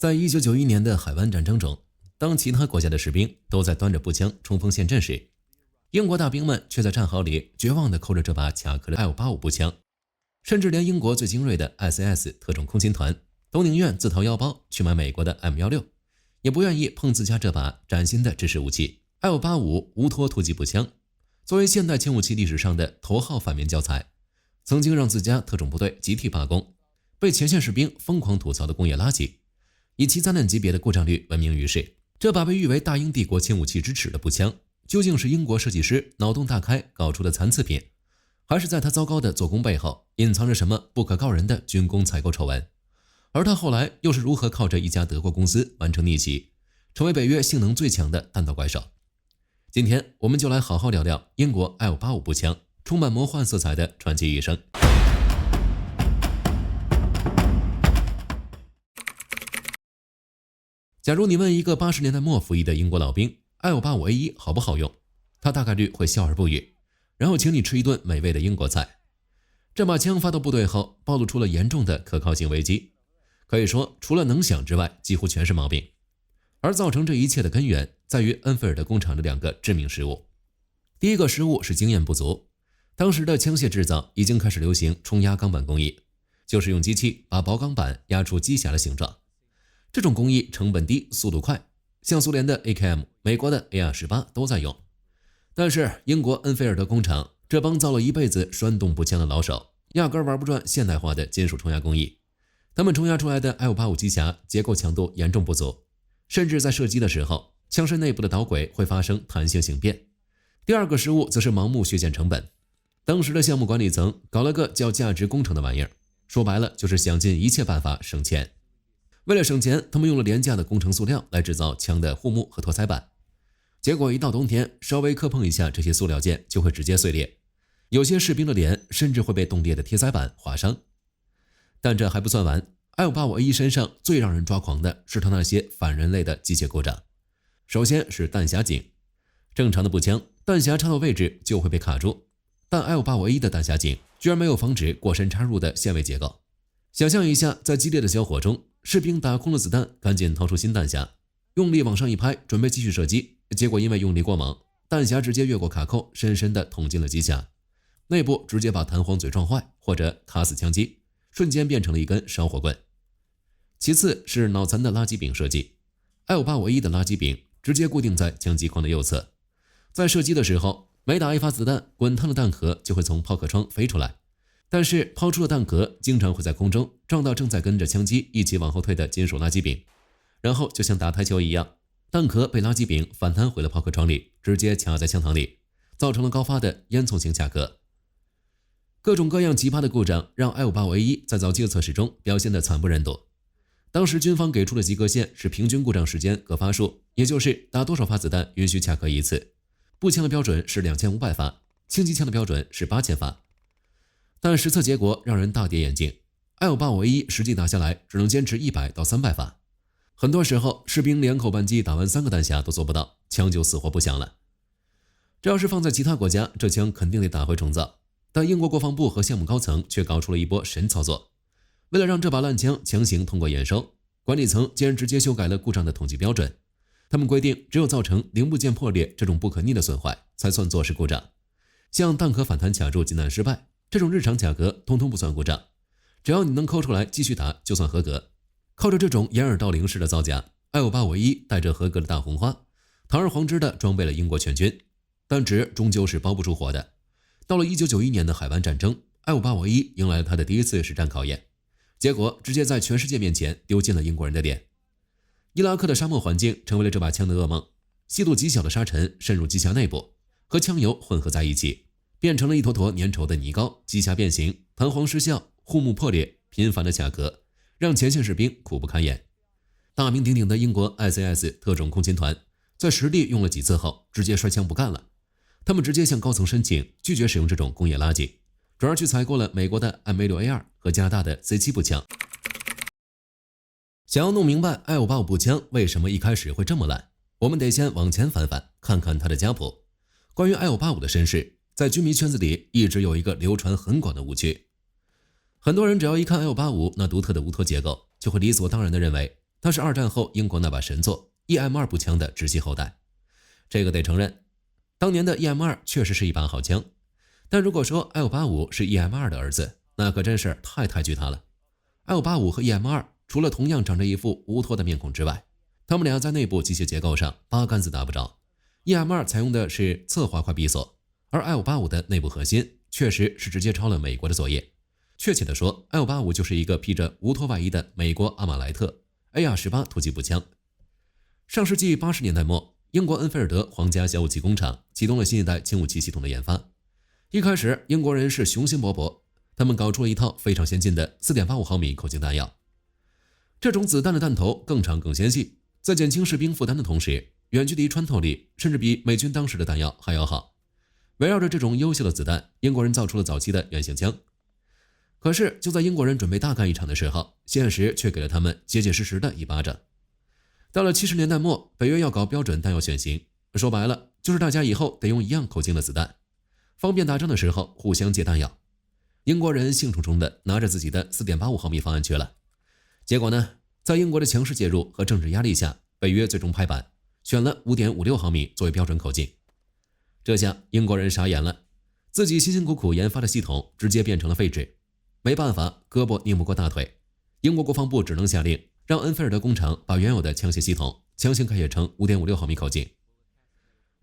在1991年的海湾战争中，当其他国家的士兵都在端着步枪冲锋陷阵时，英国大兵们却在战壕里绝望地扣着这把卡壳的L85步枪，甚至连英国最精锐的 SAS 特种空勤团都宁愿自掏腰包去买美国的 M16， 也不愿意碰自家这把崭新的制式武器 L85无托突击步枪。作为现代轻武器历史上的头号反面教材，曾经让自家特种部队集体罢工，被前线士兵疯狂吐槽的工业垃圾，以其灾难级别的故障率闻名于世。这把被誉为大英帝国轻武器之耻的步枪，究竟是英国设计师脑洞大开搞出的残次品，还是在他糟糕的做工背后隐藏着什么不可告人的军工采购丑闻？而他后来又是如何靠着一家德国公司完成逆袭，成为北约性能最强的弹道怪兽？今天我们就来好好聊聊英国 L85步枪充满魔幻色彩的传奇一生。假如你问一个80年代末服役的英国老兵 L85A1 好不好用，他大概率会笑而不语，然后请你吃一顿美味的英国菜。这把枪发到部队后暴露出了严重的可靠性危机，可以说除了能响之外几乎全是毛病。而造成这一切的根源在于恩菲尔德工厂的2个致命失误。第一个失误是经验不足，当时的枪械制造已经开始流行冲压钢板工艺，就是用机器把薄钢板压出机匣的形状。这种工艺成本低，速度快，像苏联的 AKM、美国的 AR-18 都在用。但是英国恩菲尔德工厂这帮造了一辈子栓动步枪的老手，压根玩不转现代化的金属冲压工艺。他们冲压出来的 L85机匣结构强度严重不足，甚至在射击的时候，枪身内部的导轨会发生弹性形变。第二个失误则是盲目削减成本。当时的项目管理层搞了个叫价值工程的玩意儿，说白了就是想尽一切办法省钱。为了省钱，他们用了廉价的工程塑料来制造枪的护木和托彩板，结果一到冬天，稍微磕碰一下这些塑料件就会直接碎裂，有些士兵的脸甚至会被冻裂的铁彩板划伤。但这还不算完， L85A1 身上最让人抓狂的是它那些反人类的机械故障。首先是弹匣颈，正常的步枪弹匣插到位置就会被卡住，但 L85A1 的弹匣颈居然没有防止过深插入的限位结构。想象一下，在激烈的交火中，士兵打空了子弹，赶紧掏出新弹匣，用力往上一拍，准备继续射击，结果因为用力过猛，弹匣直接越过卡扣，深深地捅进了机匣，内部直接把弹簧嘴撞坏或者卡死枪机，瞬间变成了一根烧火棍。其次是脑残的垃圾柄设计， L85A1 的垃圾柄直接固定在枪机框的右侧，在射击的时候，每打一发子弹，滚烫的弹壳就会从炮壳窗飞出来，但是抛出的弹壳经常会在空中撞到正在跟着枪机一起往后退的金属垃圾柄，然后就像打台球一样，弹壳被垃圾柄反弹回了炮壳窗里，直接卡在枪膛里，造成了高发的烟囱型卡壳。各种各样奇葩的故障让 L85A1 在早期的测试中表现得惨不忍睹。当时军方给出的及格线是平均故障时间各发数，也就是打多少发子弹允许卡壳一次。步枪的标准是2500发，轻机枪的标准是8000发。但实测结果让人大跌眼镜， L85A1 实际打下来只能坚持100到300发，很多时候士兵连口半击打完3个弹匣都做不到，枪就死活不响了。这要是放在其他国家，这枪肯定得打回重造，但英国国防部和项目高层却搞出了一波神操作。为了让这把烂枪强行通过验收，管理层竟然直接修改了故障的统计标准。他们规定，只有造成零部件破裂这种不可逆的损坏才算作是故障，像弹壳反弹卡住进弹失败这种日常卡壳通通不算故障，只要你能抠出来继续打就算合格。靠着这种掩耳盗铃式的造假， L85A1 带着合格的大红花，堂而皇之的装备了英国全军。但纸终究是包不住火的，到了1991年的海湾战争， L85A1 迎来了他的第一次实战考验，结果直接在全世界面前丢尽了英国人的脸。伊拉克的沙漠环境成为了这把枪的噩梦，细度极小的沙尘渗入机匣内部，和枪油混合在一起，变成了一坨坨粘稠的泥膏，机匣变形，弹簧失效，护木破裂，频繁的卡壳，让前线士兵苦不堪言。大名鼎鼎的英国 SAS 特种空勤团在实地用了几次后直接摔枪不干了，他们直接向高层申请拒绝使用这种工业垃圾，转而去采购了美国的 M16A2 和加拿大的 C7 步枪。想要弄明白 L85步枪为什么一开始会这么烂，我们得先往前翻翻，看看它的家谱。关于 L85的身世，在军迷圈子里一直有一个流传很广的误区。很多人只要一看 L85那独特的无托结构，就会理所当然地认为它是二战后英国那把神作 EM2 步枪的直系后代。这个得承认，当年的 EM2 确实是一把好枪，但如果说 L85 是 EM2 的儿子，那可真是太惧他了。L85 和 EM2 除了同样长着一副无托的面孔之外，他们俩在内部机械结构上八竿子打不着。EM2 采用的是侧滑块闭锁，而 L85 的内部核心确实是直接抄了美国的作业。确切的说， L85 就是一个披着无托外衣的美国阿马莱特 AR-18 突击步枪。上世纪80年代末，英国恩菲尔德皇家小武器工厂启动了新一代轻武器系统的研发。一开始，英国人是雄心勃勃，他们搞出了一套非常先进的 4.85 毫米口径弹药。这种子弹的弹头更长更纤细，在减轻士兵负担的同时，远距离穿透力甚至比美军当时的弹药还要好。围绕着这种优秀的子弹，英国人造出了早期的圆形枪。可是就在英国人准备大干一场的时候，现实却给了他们结结实实的一巴掌。到了70年代末，北约要搞标准弹药选型，说白了就是大家以后得用一样口径的子弹，方便打仗的时候互相借弹药。英国人兴冲冲地拿着自己的 4.85 毫米方案去了。结果呢，在英国的强势介入和政治压力下，北约最终拍板选了 5.56 毫米作为标准口径。这下英国人傻眼了，自己辛辛苦苦研发的系统直接变成了废纸。没办法，胳膊拧不过大腿，英国国防部只能下令让恩菲尔德工厂把原有的枪械系统强行改写成 5.56 毫米口径。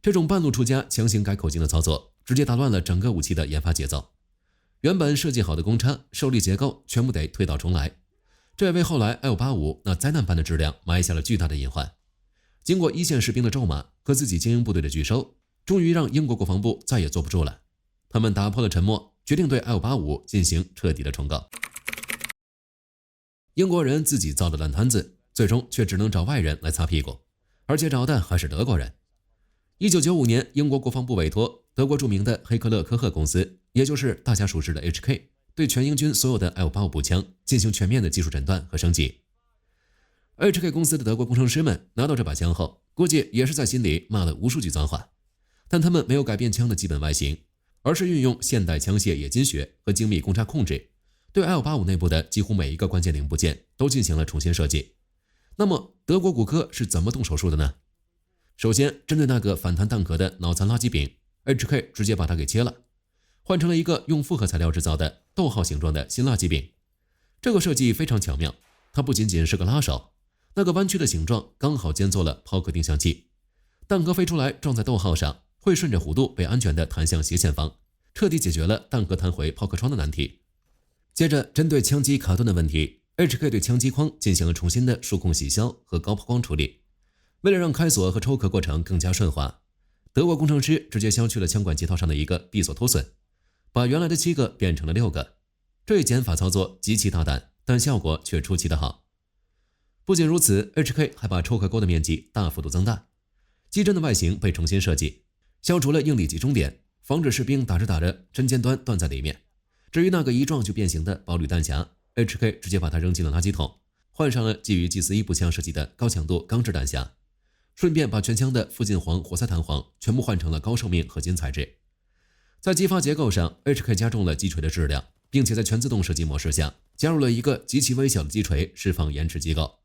这种半路出家强行改口径的操作，直接打乱了整个武器的研发节奏。原本设计好的公差、受力结构全部得推倒重来，这也为后来 L85 那灾难般的质量埋下了巨大的隐患。经过一线士兵的咒骂和自己精英部队的拒收，终于让英国国防部再也坐不住了。他们打破了沉默，决定对 L85 进行彻底的重构。英国人自己造的烂摊子，最终却只能找外人来擦屁股，而且找的还是德国人。1995年，英国国防部委托德国著名的黑克勒科赫公司，也就是大家熟知的 HK， 对全英军所有的 L85 步枪进行全面的技术诊断和升级。HK 公司的德国工程师们拿到这把枪后，估计也是在心里骂了无数句脏话，但他们没有改变枪的基本外形，而是运用现代枪械冶金学和精密公差控制，对 L85 内部的几乎每一个关键零部件都进行了重新设计。那么德国骨科是怎么动手术的呢？首先，针对那个反弹弹壳的脑残垃圾柄， HK 直接把它给切了，换成了一个用复合材料制造的逗号形状的新垃圾柄。这个设计非常巧妙，它不仅仅是个拉手，那个弯曲的形状刚好兼做了抛壳定向器，弹壳飞出来撞在逗号上，会顺着弧度被安全地弹向斜前方，彻底解决了弹壳弹回抛壳窗的难题。接着，针对枪机卡顿的问题， HK 对枪机框进行了重新的数控洗削和高抛光处理。为了让开锁和抽壳过程更加顺滑，德国工程师直接削去了枪管接头上的一个闭锁凸损，把原来的7个变成了6个。这一减法操作极其大胆，但效果却出奇的好。不仅如此， HK 还把抽壳钩的面积大幅度增大，机针的外形被重新设计，消除了应力集中点，防止士兵打着打着针尖端断在里面。至于那个一撞就变形的保铝弹匣， HK 直接把它扔进了垃圾桶，换上了基于 G41步枪设计的高强度钢制弹匣，顺便把全枪的附近簧活塞弹簧全部换成了高寿命合金材质。在激发结构上， HK 加重了击锤的质量，并且在全自动射击模式下加入了一个极其微小的击锤释放延迟机构。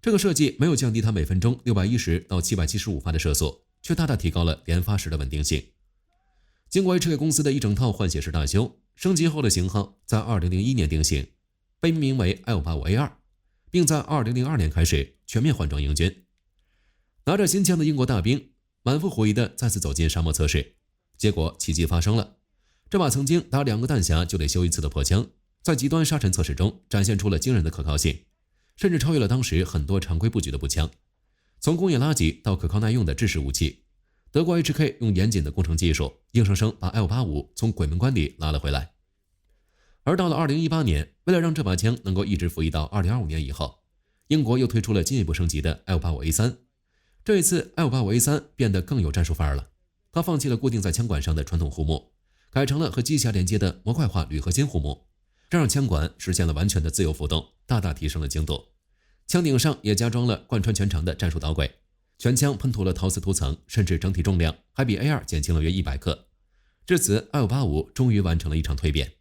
这个设计没有降低它每分钟610到775发的射速，却大大提高了连发时的稳定性。经过 HK 公司的一整套换血式大修，升级后的型号在2001年定型，被命名为 L85A2， 并在2002年开始全面换装英军。拿着新枪的英国大兵满腹狐疑地再次走进沙漠测试，结果奇迹发生了。这把曾经打2个弹匣就得修一次的破枪，在极端沙尘测试中展现出了惊人的可靠性，甚至超越了当时很多常规布局的步枪。从工业垃圾到可靠耐用的制式武器，德国 HK 用严谨的工程技术，硬生生把 L85 从鬼门关里拉了回来。而到了2018年，为了让这把枪能够一直服役到2025年以后，英国又推出了进一步升级的 L85A3。这一次 L85A3 变得更有战术范儿了，它放弃了固定在枪管上的传统护木，改成了和机匣连接的模块化铝合金护木，这让枪管实现了完全的自由浮动，大大提升了精度。枪顶上也加装了贯穿全长的战术导轨，全枪喷涂了陶瓷涂层，甚至整体重量还比 A2 减轻了约100克。至此 L85 终于完成了一场蜕变。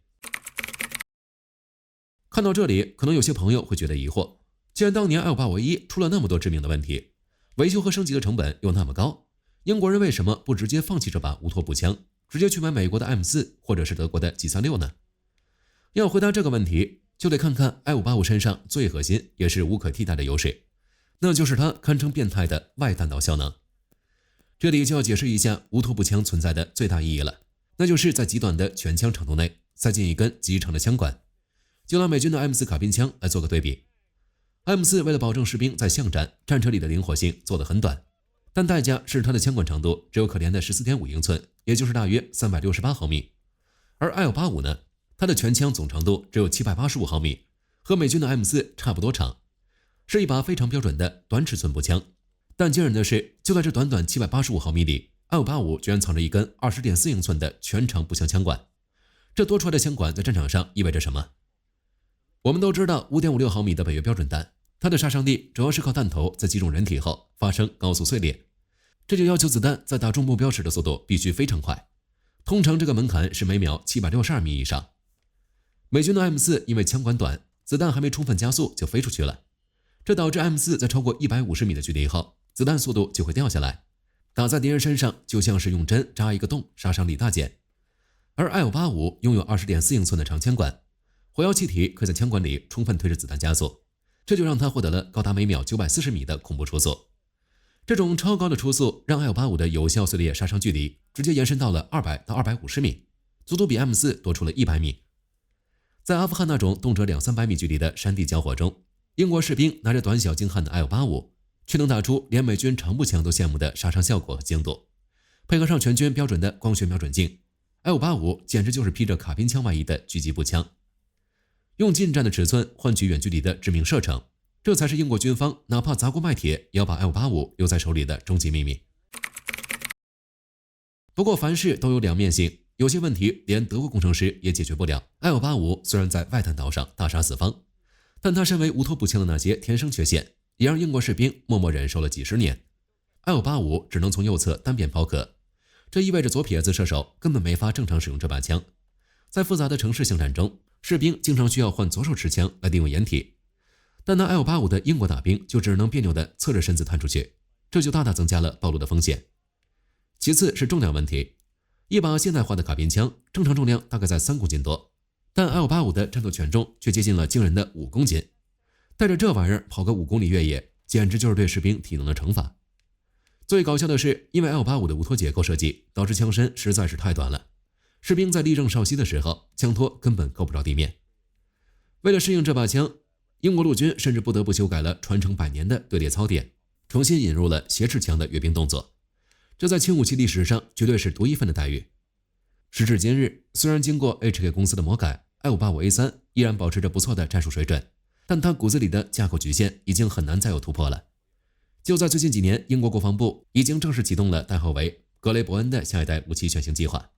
看到这里，可能有些朋友会觉得疑惑，既然当年25851出了那么多致命的问题，维修和升级的成本又那么高，英国人为什么不直接放弃这把乌托步枪，直接去买美国的 M4 或者是德国的 G36呢？要回答这个问题，就得看看i585身上最核心也是无可替代的优势，那就是它堪称变态的外弹道效能。这里就要解释一下无托步枪存在的最大意义了，那就是在极短的全枪长度内塞进一根极长的枪管。就拿美军的 M4 卡宾枪来做个对比， M4 为了保证士兵在巷战车里的灵活性做得很短，但代价是它的枪管长度只有可怜的 14.5 英寸，也就是大约368毫米。而 i585 呢，它的全枪总长度只有785毫米，和美军的 M4 差不多长，是一把非常标准的短尺寸步枪。但惊人的是，就在这短短785毫米里， i585 居然藏着一根 20.4 英寸的全长步枪枪管。这多出来的枪管在战场上意味着什么？我们都知道 5.56 毫米的北约标准弹，它的杀伤力主要是靠弹头在击中人体后发生高速碎裂，这就要求子弹在打中目标时的速度必须非常快，通常这个门槛是每秒762米以上。美军的 M4 因为枪管短，子弹还没充分加速就飞出去了，这导致 M4 在超过150米的距离后，子弹速度就会掉下来，打在敌人身上就像是用针扎一个洞，杀伤力大减。而 i585 拥有 20.4 英寸的长枪管，火药气体可在枪管里充分推着子弹加速，这就让它获得了高达每秒940米的恐怖初速。这种超高的初速让 i585 的有效碎裂杀伤距离直接延伸到了200到250米，足足比 M4 多出了100米。在阿富汗那种动辄200-300米距离的山地交火中，英国士兵拿着短小精悍的 i585，却能打出连美军长步枪都羡慕的杀伤效果和精度，配合上全军标准的光学瞄准镜， i585 简直就是披着卡宾枪外衣的狙击步枪。用近战的尺寸换取远距离的致命射程，这才是英国军方哪怕砸锅卖铁也要把 i585 留在手里的终极秘密。不过凡事都有两面性，有些问题连德国工程师也解决不了。i585虽然在外弹道上大杀四方，但它身为无托步枪的那些天生缺陷，也让英国士兵默默忍受了几十年。i585只能从右侧单边抛壳，这意味着左撇子射手根本没法正常使用这把枪。在复杂的城市巷战中，士兵经常需要换左手持枪来定位掩体，但那 i585的英国大兵就只能别扭地侧着身子探出去，这就大大增加了暴露的风险。其次是重量问题，一把现代化的卡宾枪正常重量大概在3公斤多，但 i585的战斗权重却接近了惊人的5公斤，带着这玩意儿跑个5公里越野，简直就是对士兵体能的惩罚。最搞笑的是，因为 i585的无托结构设计，导致枪身实在是太短了，士兵在立正稍息的时候，枪托根本够不着地面。为了适应这把枪，英国陆军甚至不得不修改了传承100年的队列操点，重新引入了斜持枪的阅兵动作，这在轻武器历史上绝对是独一份的待遇。时至今日，虽然经过 HK 公司的魔改， i585A3 依然保持着不错的战术水准，但它骨子里的架构局限已经很难再有突破了。就在最近几年，英国国防部已经正式启动了代号为格雷伯恩的下一代武器选型计划，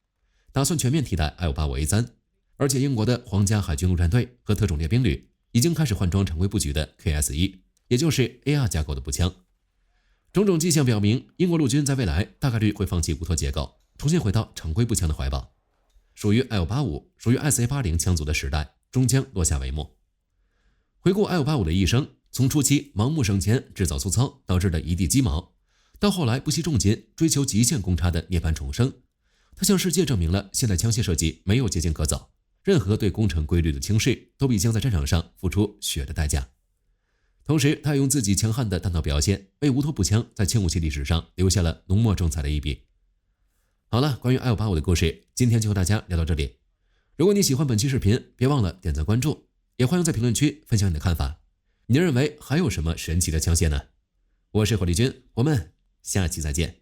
打算全面替代 i585A3， 而且英国的皇家海军陆战队和特种列兵旅已经开始换装常规布局的 KS1， 也就是 AR 架构的步枪。种种迹象表明，英国陆军在未来大概率会放弃无托结构，重新回到常规步枪的怀抱，属于 i585、属于 SA80 枪组的时代终将落下帷幕。回顾 i585的一生，从初期盲目省钱制造粗糙导致的一地鸡毛，到后来不惜重金追求极限公差的涅槃重生，它向世界证明了现代枪械设计没有捷径可走，任何对工程规律的轻视都必将在战场上付出血的代价。同时，他用自己强悍的弹道表现，为无托步枪在轻武器历史上留下了浓墨重彩的一笔。好了，关于 i585的故事，今天就和大家聊到这里。如果你喜欢本期视频，别忘了点赞关注，也欢迎在评论区分享你的看法。你认为还有什么神奇的枪械呢？我是火力军，我们下期再见。